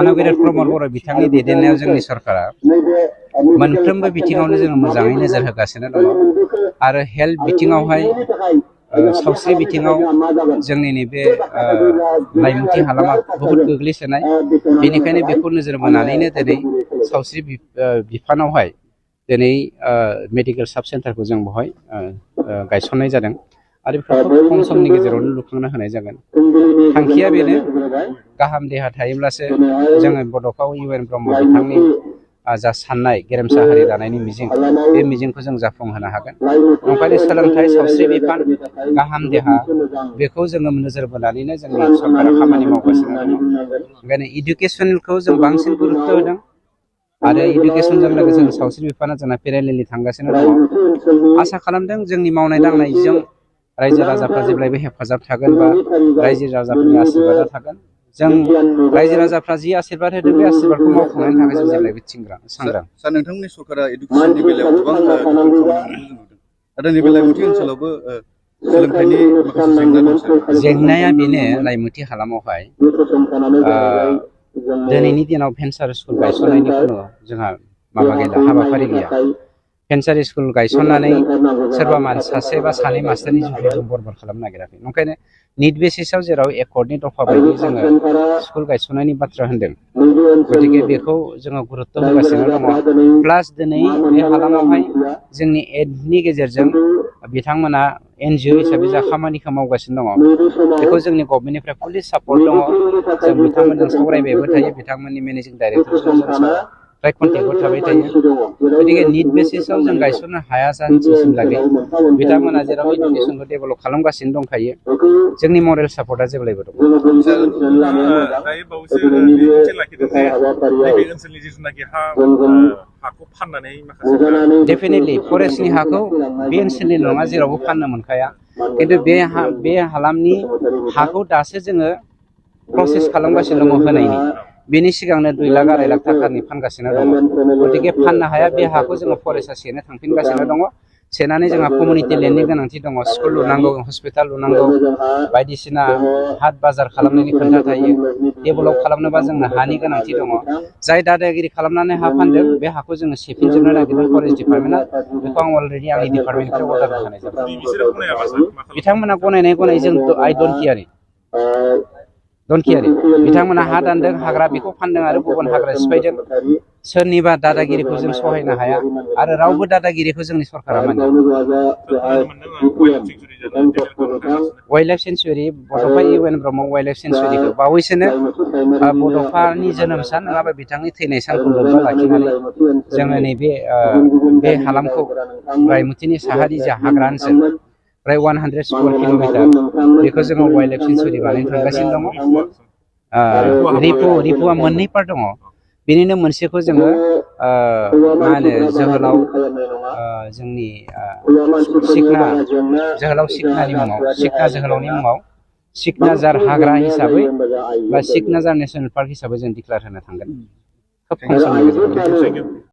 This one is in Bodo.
मानबीर प्रमद बर' बिथांनि दैदेननायाव जोंनि सरकारा मोनफ्रोमबो बिथिङावनो जोङो मोजाङै नोजोर होगासिनो दङ आरो हेल्थ बिथिङावहाय सावस्रि बिथिङाव जोंनि नैबे लाइमुथि हालामा बहुद गोग्लैसोनाय बेनिखायनो बेखौ नोजोर बोनानैनो दिनै सावस्रि बिफानावहाय दिनै मेडिकेल साब सेन्टारखौ जों बेवहाय गायसननाय जादों आरो बेफोरखौ खम समनि गेजेरावनो लुफुंना होनाय जागोन। थांखिया बेनो गाहाम देहा थायोब्लासो जोङो बड'फा इउ.एन. ब्रह्म बिथांनि जा साननाय गेरेमसा हारि दानायनि मिजिं बे मिजिंखौ जों जाफुंहोनो हागोन। ओंखायनो सोलोंथाइ सावस्रि बिफान गाहाम देहा बेखौ जोङो नोजोर बोनानैनो जोंनि सरकारा खामानि मावगासिनो दङ। ओंखायनो इडुकेसनखौ जों बांसिन गुरुत्त' होदों आरो इडुकेसनजों लोगोसे सावस्रि बिफाना जोंना पेरेलेलि थांगासिनो दङ। आसा खालामदों जोंनि मावनाय दांनायजों रायजो राजाफ्रा जेब्लायबो हेफाजाब थागोन बा रायजो राजाफोरनि आशीर्बादा थागोन। जों रायजो राजाफ्रा जि आशीर्बाद होदों बे आशीर्बादखौ मावफुंनायनि थाखाय जों जेब्लायबो सांग्रां। सार नोंथांमोननि सरकारा इडुकेसननि बेलायाव गोबां गोख्रों खामानि मावनायखौ जों नुदों। नाथाय नैबे लाइमुथि ओनसोलावबो सोलोंथाइनि माखासे जेंना दं सार। जेंनाया बेनो लाइमुथि हालामावहाय दिनैनि दिनाव भेन्सार स्कुल गायसननायनि खुनु जोंहा माबा गैला, हाबाफारि गैया। भेन्सार स्कुल गायसननानै सोरबा सासे बा सानै मास्टारनि जिउखौ जों बरबाद खालामनो नागिराखै। ओंखायनो निट बेसिसाव जेराव एकर्डनि दफा बायदि जोङो स्कुल गायसननायनि बाथ्रा होन्दों, गतिके बेखौ जोङो गुरुत्त' होगासिनो दङ। प्लास दिनै बे हालामावहाय जोंनि एडनि गेजेरजों बिथांमोना NGO हिसाबै जा खामानिखौ मावगासिनो दङ बेखौ जोंनि गभर्नमेन्टनिफ्राय फुलि सापर्ट दङ। जों बिथांमोनजों सावरायबायबो थायो, बिथांमोननि मेनेजिं डाइरेक्टरजों जों फ्राय कन्टेक्टआव थाबाय थायो। गतिके निट बेसिसाव जों गायसननो हाया सानसेसिमलागै बिथांमोना जेराव इडुकेसनखौ डेभेलप खालामगासिनो दंखायो, जोंनि मरेल सापर्टआ जेब्लायबो दं। दायो बावैसो बिबुंथि लाखिदों जे नैबे ओनसोलनि जिथुनाखि हाखौ फाननानै माखासे डेफिनेटलि फरेस्टनि हाखौ बे ओनसोलनि नङा जेरावबो फाननो मोनखाया, खिन्थु बे हालामनि हाखौ दासो जोङो प्रसेस खालामगासिनो दङ होनायनि। बेनि सिगांनो 2 लाख 2.5 लाख थाखानि फानगासिनो दङ। गतिके फाननो हाया बे हाखौ जोङो फरेस्टआ सेनो थांफिनगासिनो दङ। सेनानै जोंहा कमिउनिटि लेन्डनि गोनांथि दङ, स्कुल लुनांगौ, हस्पिटाल लुनांगौ, बायदिसिना हाट बाजार खालामनायनि खोथा थायो। डेभेलप खालामनोबा जोंनो हानि गोनांथि दङ। जाय दादागिरि खालामनानै हा फानदों बे हाखौ जोङो सेफिनजोबनो नागिरदों फरेस्ट डिपार्टमेन्टआ। बेखौ आं अलरेडि आंनि डिपार्टमेन्टनिफ्राय अर्डार होखानाय जाबाय। बिथांमोना गनायनाय जों आइ डन्ट केयार बिथांमोना हा दानदों, हाग्रा बेखौ फानदों आरो गुबुन हाग्रा सिफायदों। सोरनिबा दादागिरिखौ जों सहायनो हाया आरो रावबो दादागिरिखौ जोंनि सरकारा मानिया। वाइल्ड लाइफ सेन्सुरि बड'फा इउ.एन. ब्रह्म वाइल्ड लाइफ सेन्सुरिखौ बावैसोनो बड'फानि जोनोम सान नङाबा बिथांनि थैनाय सानखौ लोब्बा लाखिनानै जोङो नैबे बे हालामखौ लाइमुथिनि साहारि जा हाग्रा ओनसोल प्राय 100 स्कुवेर किल'मिटार बेखौ जोङो वाइल्ड लाइफ सेन्सुरि बानायनो थांगासिनो दङ। रिपुआ मोननै पार्ट दङ, बेनिनो मोनसेखौ जोङो मा होनो जोहोलाव जोंनि सिखना जोहोलावनि मुङाव सिकनाझार हाग्रा हिसाबै बा सिकनाझार नेसनेल पार्क हिसाबै जों डिक्लेयार होनो थांगोन खोब खम समनि गेजेराव।